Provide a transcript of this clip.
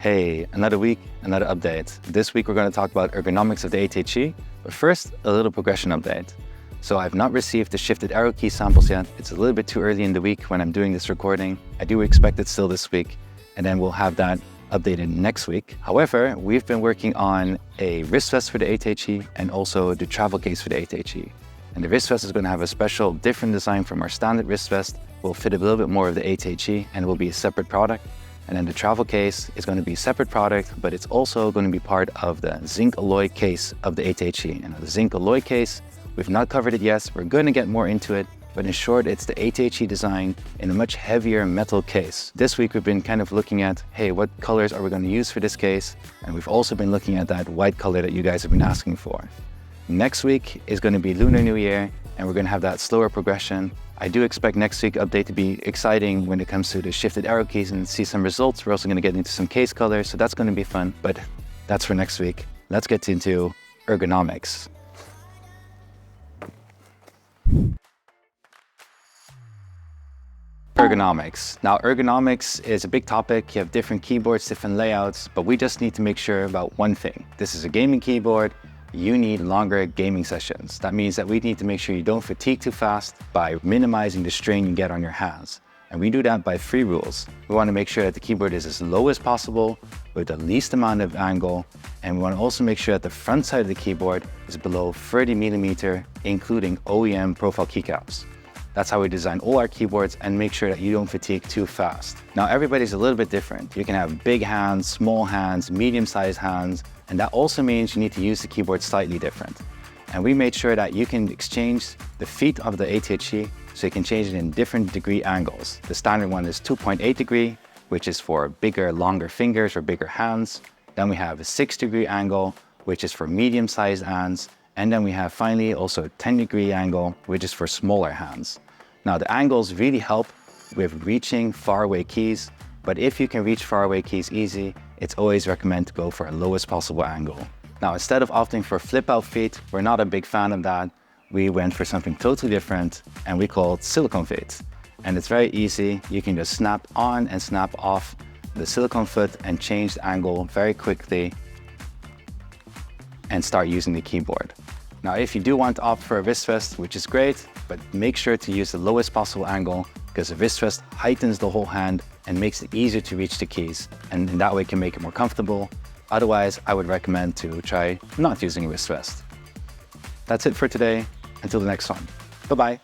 Hey, another week, another update. This week we're going to talk about ergonomics of the 80HE, but first, a little progression update. So I've not received the shifted arrow key samples yet. It's a little bit too early in the week when I'm doing this recording. I do expect it still this week, and then we'll have that updated next week. However, we've been working on a wrist vest for the 80HE and also the travel case for the 80HE. And the wrist vest is going to have a special, different design from our standard wrist vest. Will fit a little bit more of the 80HE and will be a separate product. And then the travel case is going to be a separate product, but it's also going to be part of the zinc alloy case of the 80HE. And the zinc alloy case, we've not covered it yet. We're going to get more into it, but in short, it's the 80HE design in a much heavier metal case. This week, we've been kind of looking at, hey, what colors are we going to use for this case? And we've also been looking at that white color that you guys have been asking for. Next week is going to be Lunar New Year, and we're going to have that slower progression. I do expect next week's update to be exciting when it comes to the shifted arrow keys and see some results. We're also going to get into some case colors, so that's going to be fun, but that's for next week. Let's get into ergonomics. Ergonomics. Now, ergonomics is a big topic. You have different keyboards, different layouts, but we just need to make sure about one thing. This is a gaming keyboard. You need longer gaming sessions. That means that we need to make sure you don't fatigue too fast by minimizing the strain you get on your hands. And we do that by 3 rules. We want to make sure that the keyboard is as low as possible with the least amount of angle. And we want to also make sure that the front side of the keyboard is below 30 millimeter, including OEM profile keycaps. That's how we design all our keyboards and make sure that you don't fatigue too fast. Now, everybody's a little bit different. You can have big hands, small hands, medium-sized hands, and that also means you need to use the keyboard slightly different. And we made sure that you can exchange the feet of the 80HE so you can change it in different degree angles. The standard one is 2.8 degree, which is for bigger, longer fingers or bigger hands. Then we have a 6-degree angle, which is for medium-sized hands. And then we have finally also a 10-degree angle, which is for smaller hands. Now, the angles really help with reaching faraway keys, but if you can reach faraway keys easy, it's always recommended to go for a lowest possible angle. Now, instead of opting for flip-out feet, we're not a big fan of that. We went for something totally different, and we call it silicone feet. And it's very easy. You can just snap on and snap off the silicone foot and change the angle very quickly and start using the keyboard. Now, if you do want to opt for a wrist vest, which is great, but make sure to use the lowest possible angle because a wrist vest heightens the whole hand and makes it easier to reach the keys, and in that way can make it more comfortable. Otherwise, I would recommend to try not using a wrist vest. That's it for today. Until the next one. Bye-bye.